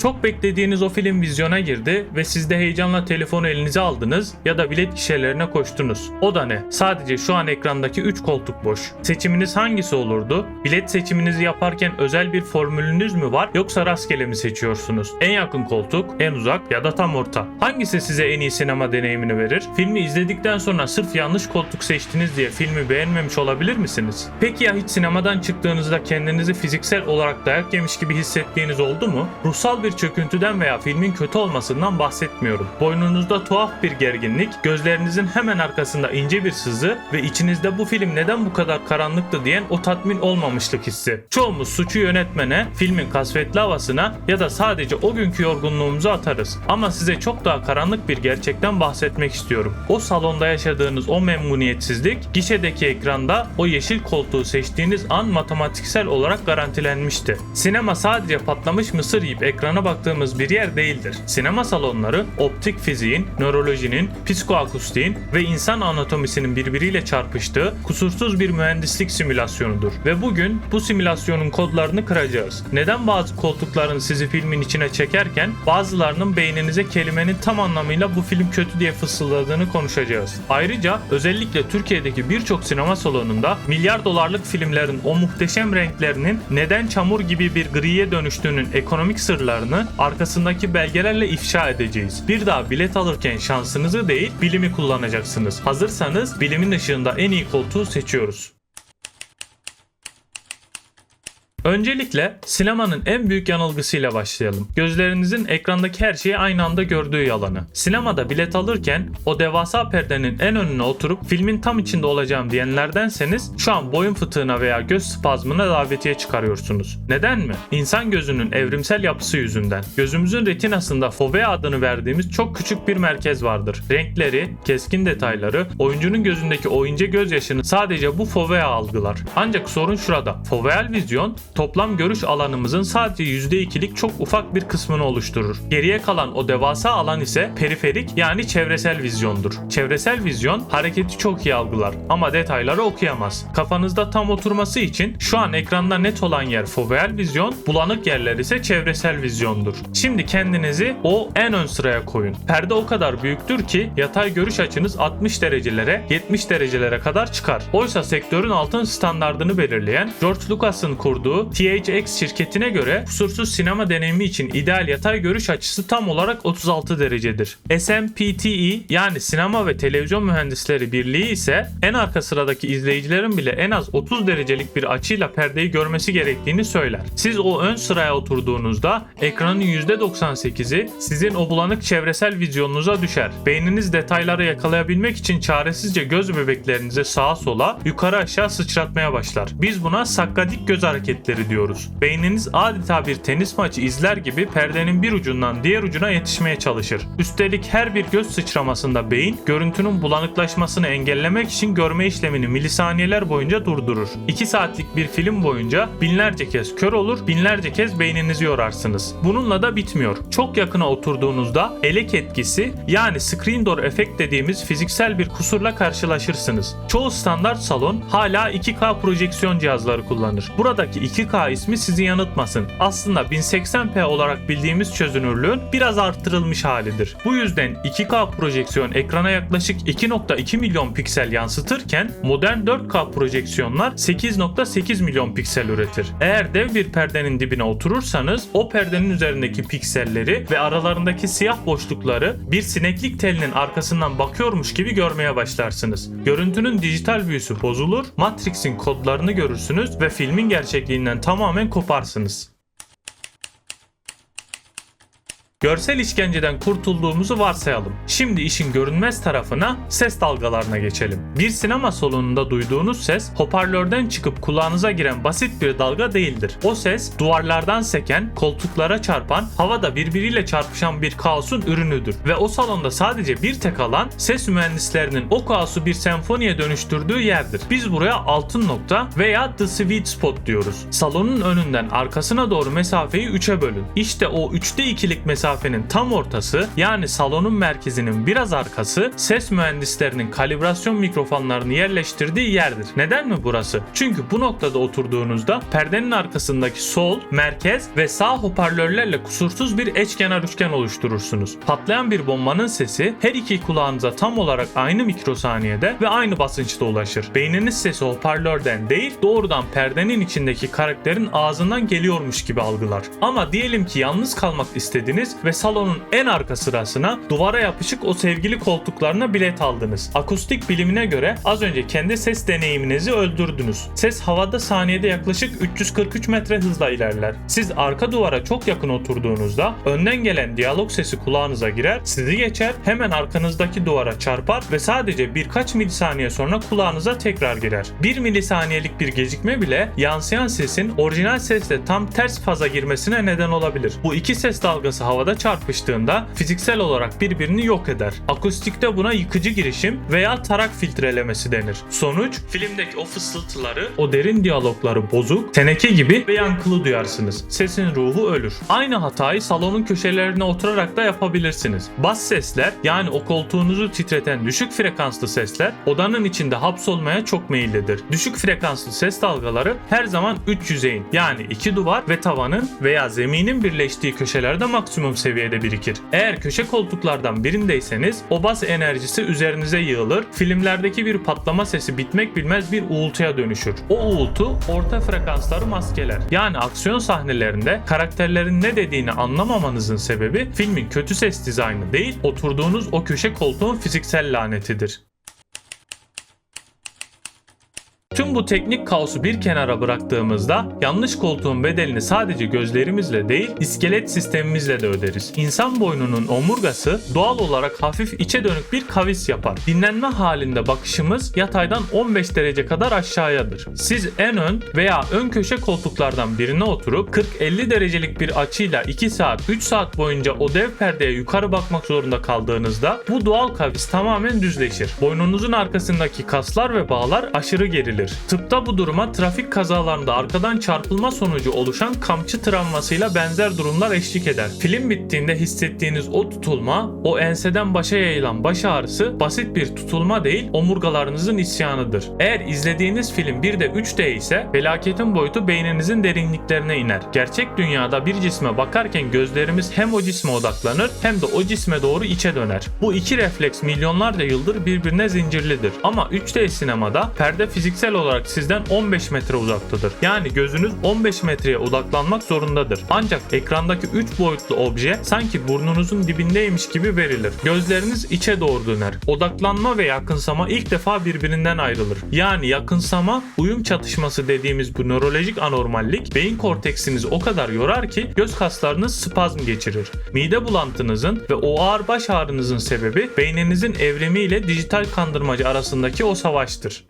Çok beklediğiniz o film vizyona girdi ve siz de heyecanla telefonu elinize aldınız ya da bilet gişelerine koştunuz. O da ne? Sadece şu an ekrandaki 3 koltuk boş. Seçiminiz hangisi olurdu? Bilet seçiminizi yaparken özel bir formülünüz mü var yoksa rastgele mi seçiyorsunuz? En yakın koltuk, en uzak ya da tam orta. Hangisi size en iyi sinema deneyimini verir? Filmi izledikten sonra sırf yanlış koltuk seçtiniz diye filmi beğenmemiş olabilir misiniz? Peki ya hiç sinemadan çıktığınızda kendinizi fiziksel olarak dayak yemiş gibi hissettiğiniz oldu mu? Ruhsal bir çöküntüden veya filmin kötü olmasından bahsetmiyorum. Boynunuzda tuhaf bir gerginlik, gözlerinizin hemen arkasında ince bir sızı ve içinizde bu film neden bu kadar karanlıktı diyen o tatmin olmamışlık hissi. Çoğumuz suçu yönetmene, filmin kasvetli havasına ya da sadece o günkü yorgunluğumuzu atarız. Ama size çok daha karanlık bir gerçekten bahsetmek istiyorum. O salonda yaşadığınız o memnuniyetsizlik, gişedeki ekranda o yeşil koltuğu seçtiğiniz an matematiksel olarak garantilenmişti. Sinema sadece patlamış mısır yiyip ekrana baktığımız bir yer değildir. Sinema salonları optik fiziğin, nörolojinin, psikoakustiğin ve insan anatomisinin birbiriyle çarpıştığı kusursuz bir mühendislik simülasyonudur. Ve bugün bu simülasyonun kodlarını kıracağız. Neden bazı koltukların sizi filmin içine çekerken bazılarının beyninize kelimenin tam anlamıyla bu film kötü diye fısıldadığını konuşacağız. Ayrıca özellikle Türkiye'deki birçok sinema salonunda milyar dolarlık filmlerin o muhteşem renklerinin neden çamur gibi bir griye dönüştüğünün ekonomik sırlarını arkasındaki belgelerle ifşa edeceğiz. Bir daha bilet alırken şansınızı değil bilimi kullanacaksınız. Hazırsanız bilimin ışığında en iyi koltuğu seçiyoruz. Öncelikle sinemanın en büyük yanılgısıyla başlayalım. Gözlerinizin ekrandaki her şeyi aynı anda gördüğü yalanı. Sinemada bilet alırken o devasa perdenin en önüne oturup filmin tam içinde olacağım diyenlerdenseniz şu an boyun fıtığına veya göz spazmına davetiye çıkarıyorsunuz. Neden mi? İnsan gözünün evrimsel yapısı yüzünden. Gözümüzün retinasında fovea adını verdiğimiz çok küçük bir merkez vardır. Renkleri, keskin detayları, oyuncunun gözündeki o ince gözyaşını sadece bu fovea algılar. Ancak sorun şurada. Foveal vizyon toplam görüş alanımızın sadece %2'lik çok ufak bir kısmını oluşturur. Geriye kalan o devasa alan ise periferik yani çevresel vizyondur. Çevresel vizyon hareketi çok iyi algılar ama detayları okuyamaz. Kafanızda tam oturması için şu an ekranda net olan yer foveal vizyon, bulanık yerler ise çevresel vizyondur. Şimdi kendinizi o en ön sıraya koyun. Perde o kadar büyüktür ki yatay görüş açınız 60 derecelere, 70 derecelere kadar çıkar. Oysa sektörün altın standardını belirleyen George Lucas'ın kurduğu THX şirketine göre kusursuz sinema deneyimi için ideal yatay görüş açısı tam olarak 36 derecedir. SMPTE yani Sinema ve Televizyon Mühendisleri Birliği ise en arka sıradaki izleyicilerin bile en az 30 derecelik bir açıyla perdeyi görmesi gerektiğini söyler. Siz o ön sıraya oturduğunuzda ekranın %98'i sizin o bulanık çevresel vizyonunuza düşer. Beyniniz detayları yakalayabilmek için çaresizce göz bebeklerinizi sağa sola, yukarı aşağı sıçratmaya başlar. Biz buna sakkadik göz hareketleri diyoruz. Beyniniz adeta bir tenis maçı izler gibi perdenin bir ucundan diğer ucuna yetişmeye çalışır. Üstelik her bir göz sıçramasında beyin görüntünün bulanıklaşmasını engellemek için görme işlemini milisaniyeler boyunca durdurur. 2 saatlik bir film boyunca binlerce kez kör olur, binlerce kez beyninizi yorarsınız. Bununla da bitmiyor. Çok yakına oturduğunuzda elek etkisi yani screen door efekt dediğimiz fiziksel bir kusurla karşılaşırsınız. Çoğu standart salon hala 2K projeksiyon cihazları kullanır. Buradaki 2K ismi sizi yanıltmasın. Aslında 1080p olarak bildiğimiz çözünürlüğün biraz arttırılmış halidir. Bu yüzden 2K projeksiyon ekrana yaklaşık 2.2 milyon piksel yansıtırken modern 4K projeksiyonlar 8.8 milyon piksel üretir. Eğer dev bir perdenin dibine oturursanız o perdenin üzerindeki pikselleri ve aralarındaki siyah boşlukları bir sineklik telinin arkasından bakıyormuş gibi görmeye başlarsınız. Görüntünün dijital büyüsü bozulur, Matrix'in kodlarını görürsünüz ve filmin gerçekliğinden tamamen koparsınız. Görsel işkenceden kurtulduğumuzu varsayalım. Şimdi işin görünmez tarafına, ses dalgalarına geçelim. Bir sinema salonunda duyduğunuz ses hoparlörden çıkıp kulağınıza giren basit bir dalga değildir. O ses duvarlardan seken, koltuklara çarpan, havada birbiriyle çarpışan bir kaosun ürünüdür. Ve o salonda sadece bir tek alan ses mühendislerinin o kaosu bir senfoniye dönüştürdüğü yerdir. Biz buraya altın nokta veya the sweet spot diyoruz. Salonun önünden arkasına doğru mesafeyi 3'e bölün. İşte o 3'te 2'lik mesafe mesafenin tam ortası, yani salonun merkezinin biraz arkası, ses mühendislerinin kalibrasyon mikrofonlarını yerleştirdiği yerdir. Neden mi burası? Çünkü bu noktada oturduğunuzda perdenin arkasındaki sol, merkez ve sağ hoparlörlerle kusursuz bir eşkenar üçgen oluşturursunuz. Patlayan bir bombanın sesi her iki kulağınıza tam olarak aynı mikrosaniyede ve aynı basınçta ulaşır. Beyniniz sesi hoparlörden değil, doğrudan perdenin içindeki karakterin ağzından geliyormuş gibi algılar. Ama diyelim ki yalnız kalmak istediniz ve salonun en arka sırasına, duvara yapışık o sevgili koltuklarına bilet aldınız. Akustik bilimine göre az önce kendi ses deneyiminizi öldürdünüz. Ses havada saniyede yaklaşık 343 metre hızla ilerler. Siz arka duvara çok yakın oturduğunuzda önden gelen diyalog sesi kulağınıza girer, sizi geçer, hemen arkanızdaki duvara çarpar ve sadece birkaç milisaniye sonra kulağınıza tekrar girer. 1 milisaniyelik bir gecikme bile yansıyan sesin orijinal sesle tam ters faza girmesine neden olabilir. Bu iki ses dalgası havada çarpıştığında fiziksel olarak birbirini yok eder. Akustikte buna yıkıcı girişim veya tarak filtrelemesi denir. Sonuç, filmdeki o fısıltıları, o derin diyalogları bozuk, teneke gibi ve yankılı duyarsınız. Sesin ruhu ölür. Aynı hatayı salonun köşelerine oturarak da yapabilirsiniz. Bas sesler, yani o koltuğunuzu titreten düşük frekanslı sesler odanın içinde hapsolmaya çok meyillidir. Düşük frekanslı ses dalgaları her zaman üç yüzeyin, yani iki duvar ve tavanın veya zeminin birleştiği köşelerde maksimum seviyede birikir. Eğer köşe koltuklardan birindeyseniz o bas enerjisi üzerinize yığılır, filmlerdeki bir patlama sesi bitmek bilmez bir uğultuya dönüşür. O uğultu orta frekansları maskeler. Yani aksiyon sahnelerinde karakterlerin ne dediğini anlamamanızın sebebi filmin kötü ses dizaynı değil, oturduğunuz o köşe koltuğun fiziksel lanetidir. Tüm bu teknik kaosu bir kenara bıraktığımızda yanlış koltuğun bedelini sadece gözlerimizle değil, iskelet sistemimizle de öderiz. İnsan boynunun omurgası doğal olarak hafif içe dönük bir kavis yapar. Dinlenme halinde bakışımız yataydan 15 derece kadar aşağıyadır. Siz en ön veya ön köşe koltuklardan birine oturup 40-50 derecelik bir açıyla 2 saat, 3 saat boyunca o dev perdeye yukarı bakmak zorunda kaldığınızda bu doğal kavis tamamen düzleşir. Boynunuzun arkasındaki kaslar ve bağlar aşırı gerilir. Tıpta bu duruma trafik kazalarında arkadan çarpılma sonucu oluşan kamçı travmasıyla benzer durumlar eşlik eder. Film bittiğinde hissettiğiniz o tutulma, o enseden başa yayılan baş ağrısı basit bir tutulma değil, omurgalarınızın isyanıdır. Eğer izlediğiniz film bir de 3D ise felaketin boyutu beyninizin derinliklerine iner. Gerçek dünyada bir cisme bakarken gözlerimiz hem o cisme odaklanır hem de o cisme doğru içe döner. Bu iki refleks milyonlarca yıldır birbirine zincirlidir. Ama 3D sinemada perde fiziksel olarak sizden 15 metre uzaktadır. Yani gözünüz 15 metreye odaklanmak zorundadır. Ancak ekrandaki 3 boyutlu obje sanki burnunuzun dibindeymiş gibi verilir. Gözleriniz içe doğru döner. Odaklanma ve yakınsama ilk defa birbirinden ayrılır. Yani yakınsama, uyum çatışması dediğimiz bu nörolojik anormallik beyin korteksinizi o kadar yorar ki göz kaslarınız spazm geçirir. Mide bulantınızın ve o ağır baş ağrınızın sebebi beyninizin evrimiyle dijital kandırmacı arasındaki o savaştır.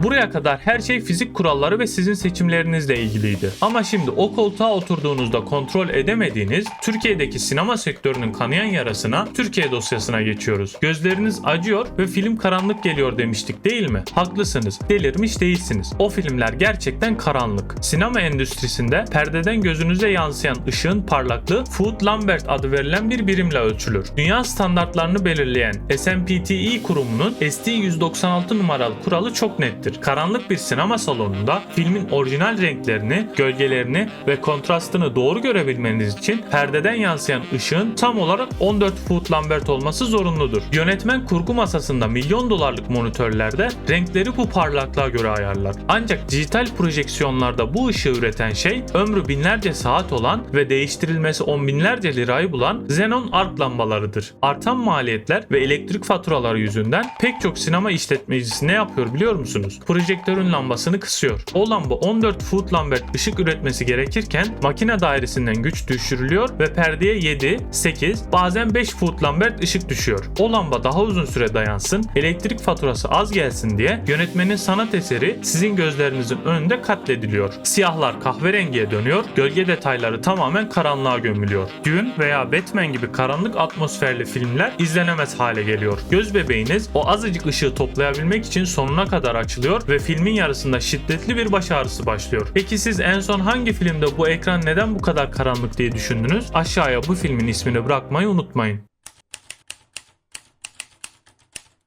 Buraya kadar her şey fizik kuralları ve sizin seçimlerinizle ilgiliydi. Ama şimdi o koltuğa oturduğunuzda kontrol edemediğiniz Türkiye'deki sinema sektörünün kanayan yarasına, Türkiye dosyasına geçiyoruz. Gözleriniz acıyor ve film karanlık geliyor demiştik değil mi? Haklısınız. Delirmiş değilsiniz. O filmler gerçekten karanlık. Sinema endüstrisinde perdeden gözünüze yansıyan ışığın parlaklığı Food Lambert adı verilen bir birimle ölçülür. Dünya standartlarını belirleyen SMPTE kurumunun ST196 numaralı kuralı çok nettir. Karanlık bir sinema salonunda filmin orijinal renklerini, gölgelerini ve kontrastını doğru görebilmeniz için perdeden yansıyan ışığın tam olarak 14 Food Lambert olması zorunludur. Yönetmen kurgu masasında milyon dolarlık monitörlerde renkleri bu parlaklığa göre ayarlar. Ancak dijital projeksiyonlarda bu ışığı üreten şey ömrü binlerce saat olan ve değiştirilmesi on binlerce lirayı bulan Xenon arc lambalarıdır. Artan maliyetler ve elektrik faturaları yüzünden pek çok sinema işletmecisi ne yapıyor biliyor musunuz? Projektörün lambasını kısıyor. O lamba 14 Food Lambert ışık üretmesi gerekirken makine dairesinden güç düşürülüyor ve perdeye 7, 8, bazen 5 Food Lambert ışık düşüyor. O lamba daha uzun süre dayansın, elektrik faturası az gelsin diye yönetmenin sanat eseri sizin gözlerinizin önünde katlediliyor. Siyahlar kahverengiye dönüyor, gölge detayları tamamen karanlığa gömülüyor. Dune veya Batman gibi karanlık atmosferli filmler izlenemez hale geliyor. Göz bebeğiniz o azıcık ışığı toplayabilmek için sonuna kadar açılıyor bitiyor ve filmin yarısında şiddetli bir baş ağrısı başlıyor. Peki siz en son hangi filmde bu ekran neden bu kadar karanlık diye düşündünüz? Aşağıya bu filmin ismini bırakmayı unutmayın.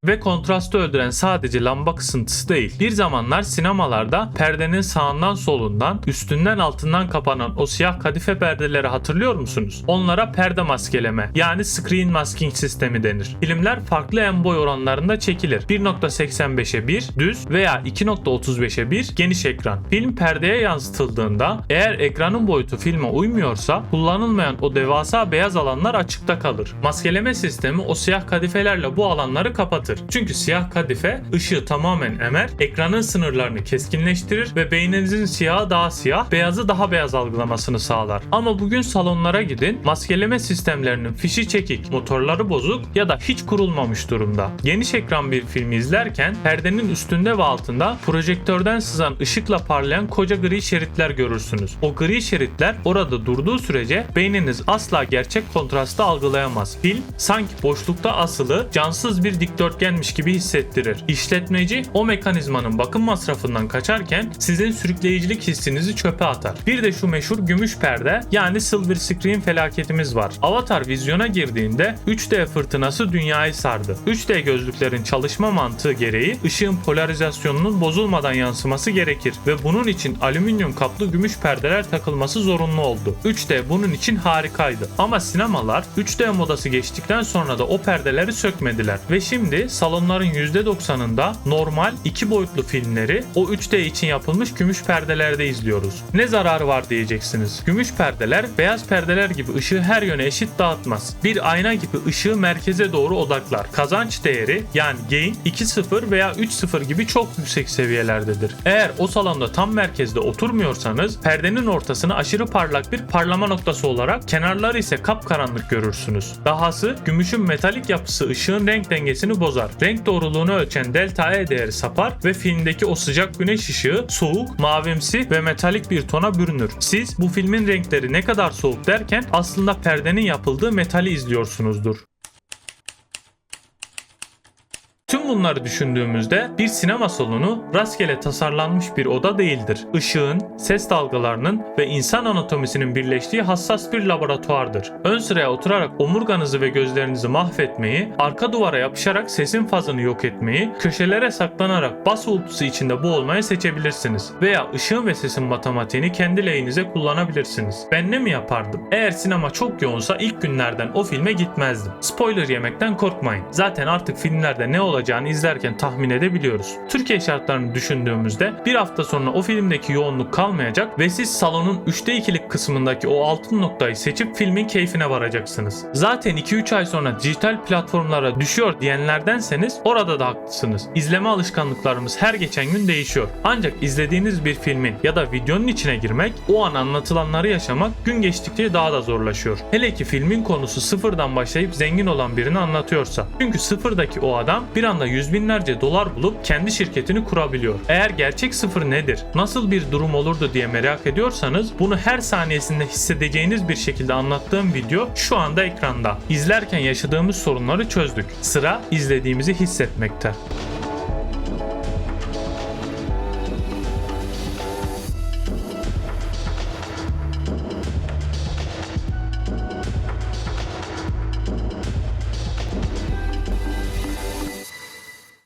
Ve kontrastı öldüren sadece lamba kısıntısı değil. Bir zamanlar sinemalarda perdenin sağından solundan, üstünden altından kapanan o siyah kadife perdeleri hatırlıyor musunuz? Onlara perde maskeleme yani screen masking sistemi denir. Filmler farklı en boy oranlarında çekilir. 1.85'e 1 düz veya 2.35'e 1 geniş ekran. Film perdeye yansıtıldığında eğer ekranın boyutu filme uymuyorsa kullanılmayan o devasa beyaz alanlar açıkta kalır. Maskeleme sistemi o siyah kadifelerle bu alanları kapatır. Çünkü siyah kadife ışığı tamamen emer, ekranın sınırlarını keskinleştirir ve beyninizin siyahı daha siyah, beyazı daha beyaz algılamasını sağlar. Ama bugün salonlara gidin, maskeleme sistemlerinin fişi çekik, motorları bozuk ya da hiç kurulmamış durumda. Geniş ekran bir filmi izlerken perdenin üstünde ve altında projektörden sızan ışıkla parlayan koca gri şeritler görürsünüz. O gri şeritler orada durduğu sürece beyniniz asla gerçek kontrastı algılayamaz. Film sanki boşlukta asılı, cansız bir dikdörtgenmiş gibi hissettirir. İşletmeci o mekanizmanın bakım masrafından kaçarken sizin sürükleyicilik hissinizi çöpe atar. Bir de şu meşhur gümüş perde yani silver screen felaketimiz var. Avatar vizyona girdiğinde 3D fırtınası dünyayı sardı. 3D gözlüklerin çalışma mantığı gereği ışığın polarizasyonunun bozulmadan yansıması gerekir ve bunun için alüminyum kaplı gümüş perdeler takılması zorunlu oldu. 3D bunun için harikaydı. Ama sinemalar 3D modası geçtikten sonra da o perdeleri sökmediler ve şimdi salonların %90'ında normal 2 boyutlu filmleri o 3D için yapılmış gümüş perdelerde izliyoruz. Ne zararı var diyeceksiniz. Gümüş perdeler beyaz perdeler gibi ışığı her yöne eşit dağıtmaz. Bir ayna gibi ışığı merkeze doğru odaklar. Kazanç değeri yani gain 2.0 veya 3.0 gibi çok yüksek seviyelerdedir. Eğer o salonda tam merkezde oturmuyorsanız perdenin ortasını aşırı parlak bir parlama noktası olarak, kenarları ise kapkaranlık görürsünüz. Dahası gümüşün metalik yapısı ışığın renk dengesini bozar. Renk doğruluğunu ölçen delta E değeri sapar ve filmdeki o sıcak güneş ışığı soğuk, mavimsi ve metalik bir tona bürünür. Siz bu filmin renkleri ne kadar soğuk derken aslında perdenin yapıldığı metali izliyorsunuzdur. Tüm bunları düşündüğümüzde bir sinema salonu rastgele tasarlanmış bir oda değildir. Işığın, ses dalgalarının ve insan anatomisinin birleştiği hassas bir laboratuvardır. Ön sıraya oturarak omurganızı ve gözlerinizi mahvetmeyi, arka duvara yapışarak sesin fazını yok etmeyi, köşelere saklanarak bas uğultusu içinde boğulmayı seçebilirsiniz. Veya ışığın ve sesin matematiğini kendi lehinize kullanabilirsiniz. Ben ne mi yapardım? Eğer sinema çok yoğunsa ilk günlerden o filme gitmezdim. Spoiler yemekten korkmayın. Zaten artık filmlerde ne olacağını izlerken tahmin edebiliyoruz. Türkiye şartlarını düşündüğümüzde bir hafta sonra o filmdeki yoğunluk kalmayacak ve siz salonun 3'te 2'lik kısmındaki o altın noktayı seçip filmin keyfine varacaksınız. Zaten 2-3 ay sonra dijital platformlara düşüyor diyenlerdenseniz orada da haklısınız. İzleme alışkanlıklarımız her geçen gün değişiyor. Ancak izlediğiniz bir filmin ya da videonun içine girmek, o an anlatılanları yaşamak gün geçtikçe daha da zorlaşıyor. Hele ki filmin konusu sıfırdan başlayıp zengin olan birini anlatıyorsa. Çünkü sıfırdaki o adam bir anda yüz binlerce dolar bulup kendi şirketini kurabiliyor. Eğer gerçek sıfır nedir, nasıl bir durum olurdu diye merak ediyorsanız bunu her saniyesinde hissedeceğiniz bir şekilde anlattığım video şu anda ekranda. İzlerken yaşadığımız sorunları çözdük. Sıra izlediğimizi hissetmekte.